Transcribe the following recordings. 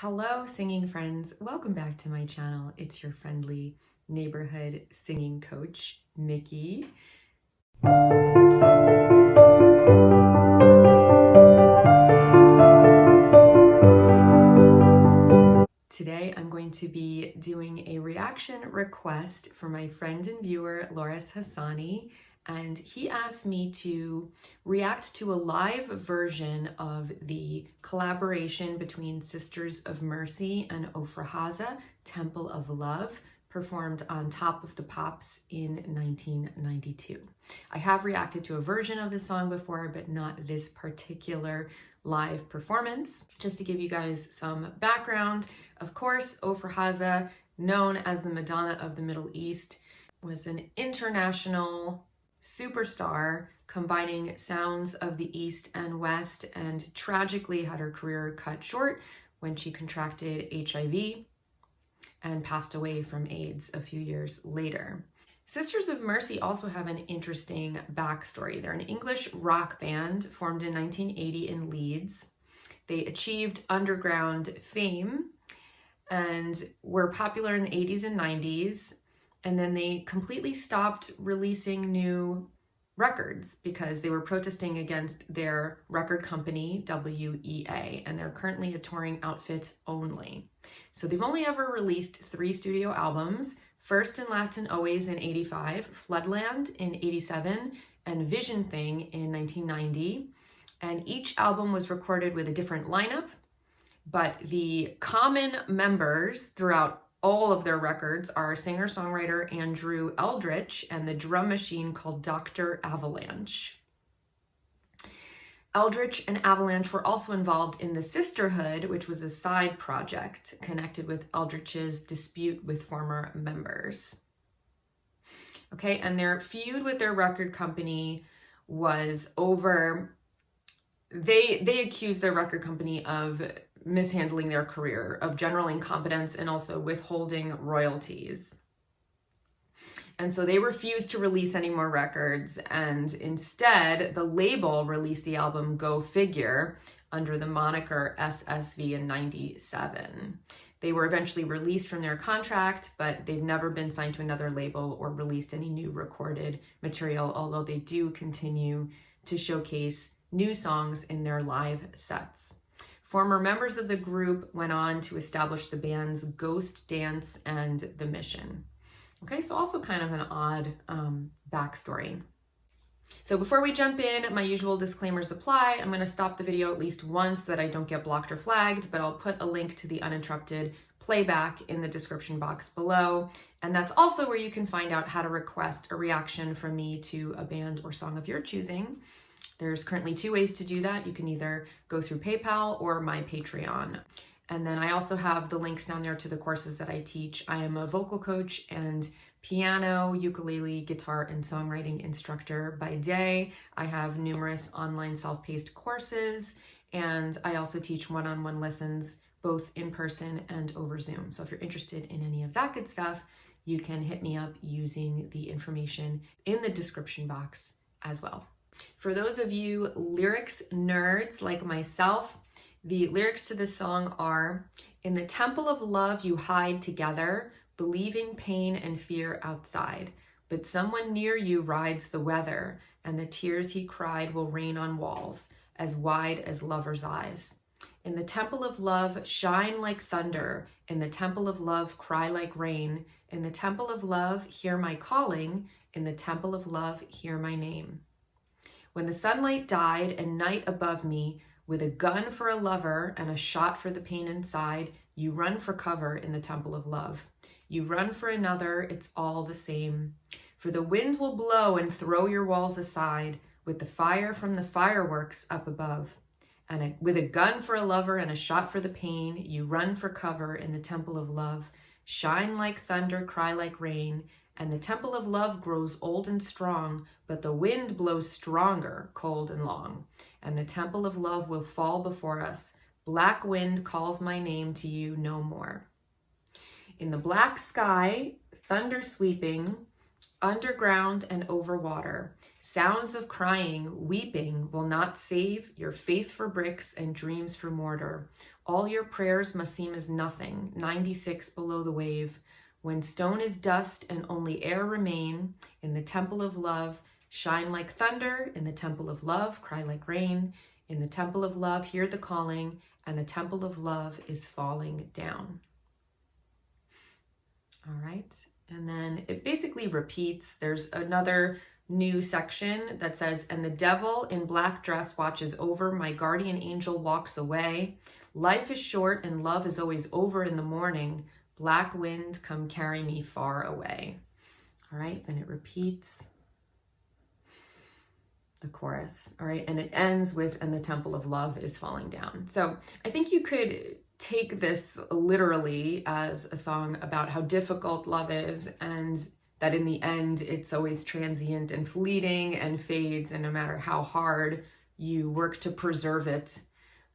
Hello, singing friends. Welcome back to my channel. It's your friendly neighborhood singing coach, Mickey. Today, I'm going to be doing a reaction request for my friend and viewer, Loris Hassani, and he asked me to react to a live version of the collaboration between Sisters of Mercy and Ofra Haza, Temple of Love, performed on Top of the Pops in 1992. I have reacted to a version of this song before, but not this particular live performance. Just to give you guys some background, of course, Ofra Haza, known as the Madonna of the Middle East, was an international superstar combining sounds of the East and West, and tragically had her career cut short when she contracted HIV and passed away from AIDS a few years later. Sisters of Mercy also have an interesting backstory. They're an English rock band formed in 1980 in Leeds. They achieved underground fame and were popular in the 80s and 90s. And then they completely stopped releasing new records because they were protesting against their record company, WEA, and they're currently a touring outfit only. So they've only ever released 3 studio albums, First and Last and Always in 85, Floodland in 87, and Vision Thing in 1990. And each album was recorded with a different lineup, but the common members throughout all of their records are singer-songwriter Andrew Eldritch and the drum machine called Dr. Avalanche. Eldritch and Avalanche were also involved in the Sisterhood, which was a side project connected with Eldritch's dispute with former members. Okay, and their feud with their record company was over, they accused their record company of mishandling their career, of general incompetence, and also withholding royalties. And so they refused to release any more records, and instead the label released the album Go Figure under the moniker SSV in 97. They were eventually released from their contract, but they've never been signed to another label or released any new recorded material, although they do continue to showcase new songs in their live sets. Former members of the group went on to establish the bands Ghost Dance and The Mission. Okay, so also kind of an odd backstory. So before we jump in, my usual disclaimers apply. I'm going to stop the video at least once so that I don't get blocked or flagged, but I'll put a link to the uninterrupted playback in the description box below. And that's also where you can find out how to request a reaction from me to a band or song of your choosing. There's currently 2 ways to do that. You can either go through PayPal or my Patreon. And then I also have the links down there to the courses that I teach. I am a vocal coach and piano, ukulele, guitar, and songwriting instructor by day. I have numerous online self-paced courses, and I also teach one-on-one lessons, both in person and over Zoom. So if you're interested in any of that good stuff, you can hit me up using the information in the description box as well. For those of you lyrics nerds like myself, the lyrics to this song are, "In the temple of love you hide together, believing pain and fear outside. But someone near you rides the weather, and the tears he cried will rain on walls, as wide as lovers' eyes. In the temple of love shine like thunder, in the temple of love cry like rain, in the temple of love hear my calling, in the temple of love hear my name. When the sunlight died and night above me, with a gun for a lover and a shot for the pain inside, you run for cover in the temple of love. You run for another, it's all the same. For the wind will blow and throw your walls aside, with the fire from the fireworks up above. And with a gun for a lover and a shot for the pain, you run for cover in the temple of love. Shine like thunder, cry like rain, and the temple of love grows old and strong, but the wind blows stronger, cold and long. And the temple of love will fall before us. Black wind calls my name to you no more. In the black sky, thunder sweeping, underground and over water, sounds of crying, weeping will not save your faith for bricks and dreams for mortar. All your prayers must seem as nothing, 96 below the wave. When stone is dust and only air remain, in the temple of love, shine like thunder. In the temple of love, cry like rain. In the temple of love, hear the calling, and the temple of love is falling down. All right, and then it basically repeats. There's another new section that says, and the devil in black dress watches over, my guardian angel walks away. Life is short and love is always over in the morning. Black wind, come carry me far away. All right, then it repeats the chorus. All right, and it ends with, and the temple of love is falling down. So I think you could take this literally as a song about how difficult love is, and that in the end, it's always transient and fleeting and fades, and no matter how hard you work to preserve it,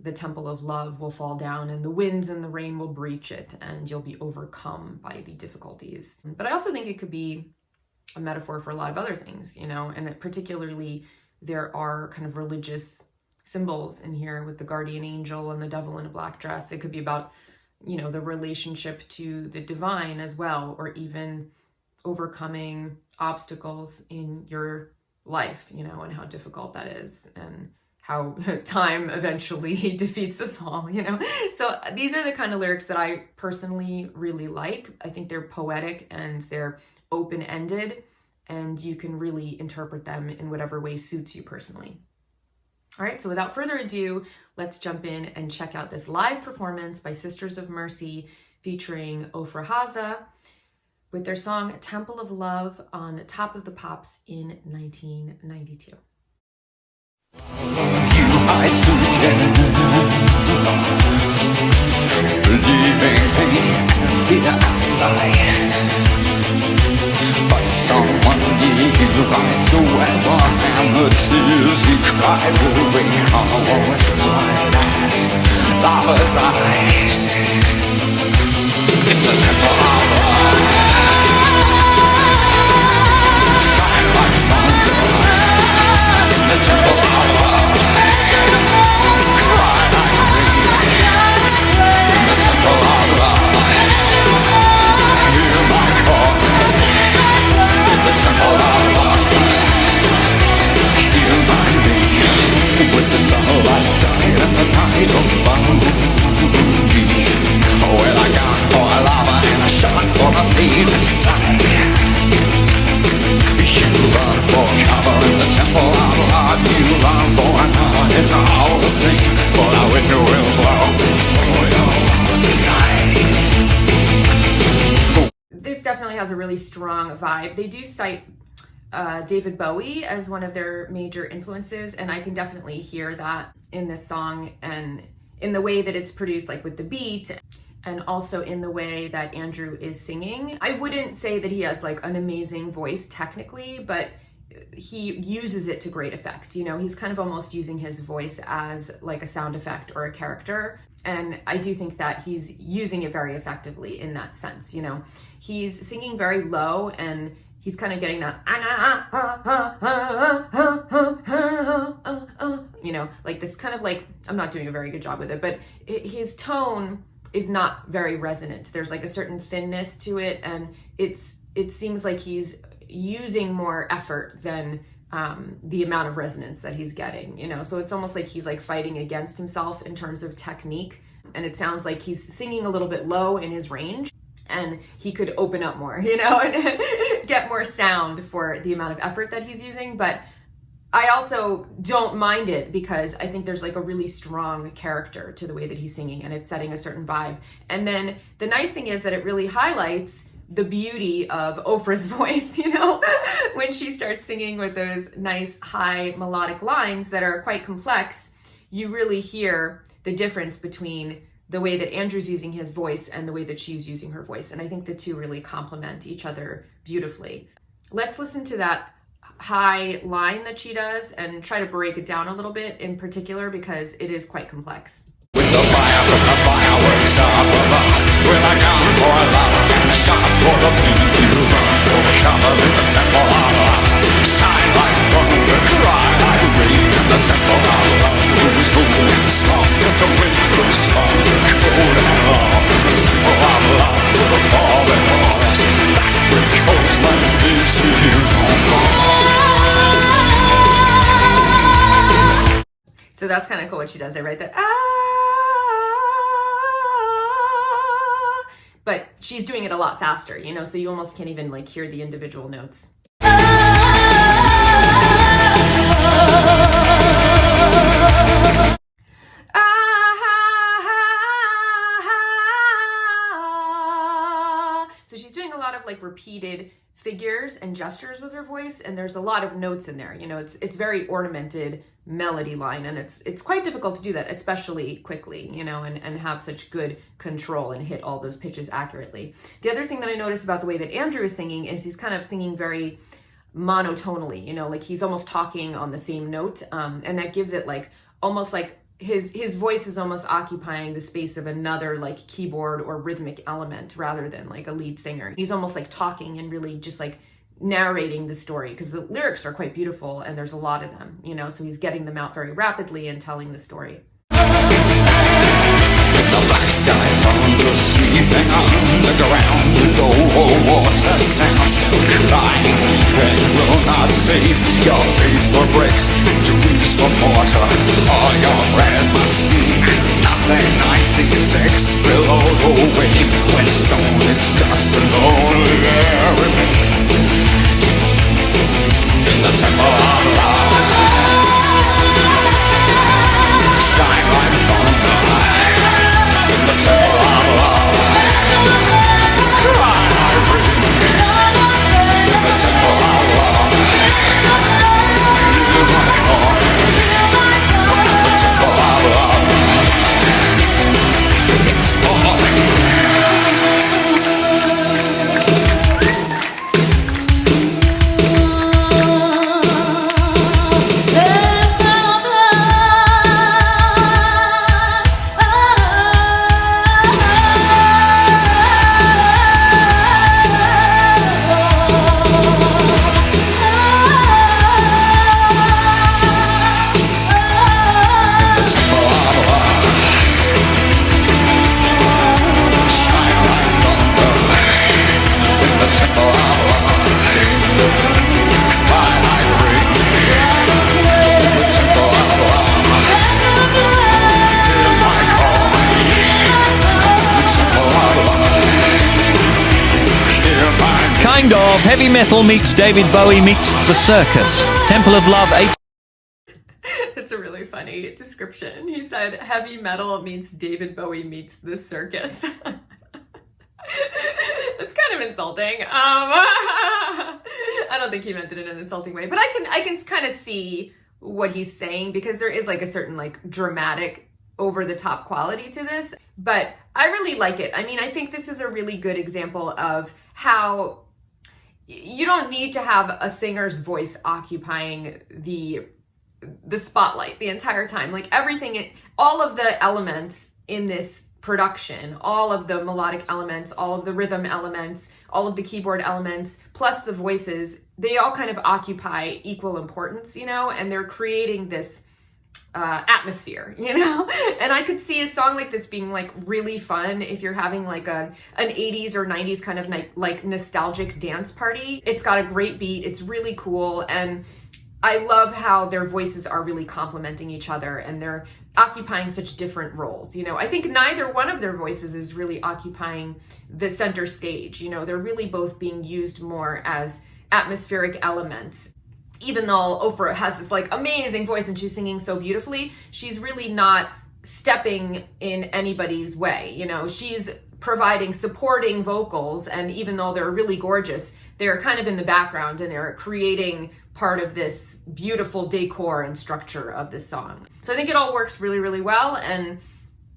the temple of love will fall down and the winds and the rain will breach it, and you'll be overcome by the difficulties. But I also think it could be a metaphor for a lot of other things, you know, and particularly there are kind of religious symbols in here with the guardian angel and the devil in a black dress. It could be about, you know, the relationship to the divine as well, or even overcoming obstacles in your life, you know, and how difficult that is, and how time eventually defeats us all, you know. So these are the kind of lyrics that I personally really like. I think they're poetic and they're open-ended, and you can really interpret them in whatever way suits you personally. All right, so without further ado, let's jump in and check out this live performance by Sisters of Mercy featuring Ofra Haza with their song Temple of Love on Top of the Pops in 1992. Leaving pain and fear outside, but someone new rides the weather, and the tears you cried will bring almost as wide as lover's eyes. In the temple of love, shine like thunder. In the temple of love, cry like rain. In the temple of love, hear my call. In the temple of love, hear my name. With the sunlight dying and the night above me, well, I got for a lava and I shot for the pain inside. You run for cover in the temple of love. You run for another, it's all the same. But I wind will blow through your society. This definitely has a really strong vibe. They do cite David Bowie as one of their major influences, and I can definitely hear that in this song, and in the way that it's produced, like with the beat, and also in the way that Andrew is singing. I wouldn't say that he has like an amazing voice technically, but he uses it to great effect. You know, he's kind of almost using his voice as like a sound effect or a character. And I do think that he's using it very effectively in that sense. You know, he's singing very low, and he's kind of getting that, you know, like this kind of like, I'm not doing a very good job with it, but his tone is not very resonant. There's like a certain thinness to it, and it seems like he's using more effort than the amount of resonance that he's getting, you know. So it's almost like he's like fighting against himself in terms of technique, and it sounds like he's singing a little bit low in his range, and he could open up more, you know, and get more sound for the amount of effort that he's using. But I also don't mind it, because I think there's like a really strong character to the way that he's singing, and it's setting a certain vibe. And then the nice thing is that it really highlights the beauty of Ofra's voice, you know, when she starts singing with those nice high melodic lines that are quite complex. You really hear the difference between the way that Andrew's using his voice and the way that she's using her voice. And I think the two really complement each other beautifully. Let's listen to that high line that she does and try to break it down a little bit in particular, because it is quite complex. With the fire from the fireworks up above, with a gun for a lover and a shot for the beat, you run for cover in the temple of love. Shine like thunder, cry like rain in the temple of love. Who's the wind strong, but the wind grows stronger. that's kind of cool what she does. They write that but she's doing it a lot faster, you know, so you almost can't even like hear the individual notes. So she's doing a lot of like repeated figures and gestures with her voice, and there's a lot of notes in there. You know, it's very ornamented melody line, and it's quite difficult to do that, especially quickly, you know, and have such good control and hit all those pitches accurately. The other thing that I noticed about the way that Andrew is singing is he's kind of singing very monotonally, you know, like he's almost talking on the same note, and that gives it like almost like his voice is almost occupying the space of another like keyboard or rhythmic element rather than like a lead singer. He's almost like talking and really just like narrating the story, because the lyrics are quite beautiful and there's a lot of them, you know, so he's getting them out very rapidly and telling the story. The black sky thunder sleeping underground, and low water sounds crying. They will not save your face for bricks, dreams for mortar. All your prayers must seem as nothing. 96 below the wave, when stone is just a lonely remain. In the temple of love, shine like thunder. In the temple of love, cry like rain. In the temple of love, feel my heart. In the temple of love, it's falling. Kind of. Heavy metal meets David Bowie meets the circus. Temple of Love 8. That's a really funny description. He said heavy metal meets David Bowie meets the circus. That's kind of insulting. I don't think he meant it in an insulting way, but I can kind of see what he's saying, because there is like a certain like dramatic over the top quality to this, but I really like it. I mean, I think this is a really good example of how you don't need to have a singer's voice occupying the spotlight the entire time. Like everything, all of the elements in this production, all of the melodic elements, all of the rhythm elements, all of the keyboard elements, plus the voices, they all kind of occupy equal importance, you know, and they're creating this atmosphere, you know. And I could see a song like this being like really fun if you're having like an 80s or 90s kind of like nostalgic dance party. It's got a great beat, it's really cool, and I love how their voices are really complementing each other and they're occupying such different roles. You know, I think neither one of their voices is really occupying the center stage. You know, they're really both being used more as atmospheric elements. Even though Ofra has this like amazing voice and she's singing so beautifully, she's really not stepping in anybody's way. You know, she's providing supporting vocals, and even though they're really gorgeous, they're kind of in the background and they're creating part of this beautiful decor and structure of this song. So I think it all works really, really well, and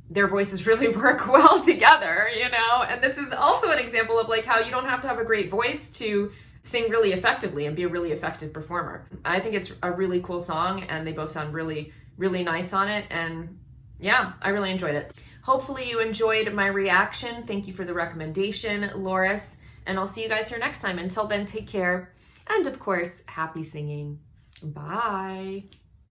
their voices really work well together, you know? And this is also an example of like how you don't have to have a great voice to sing really effectively and be a really effective performer. I think it's a really cool song, and they both sound really, really nice on it. And yeah, I really enjoyed it. Hopefully you enjoyed my reaction. Thank you for the recommendation, Loris. And I'll see you guys here next time. Until then, take care. And of course, happy singing. Bye.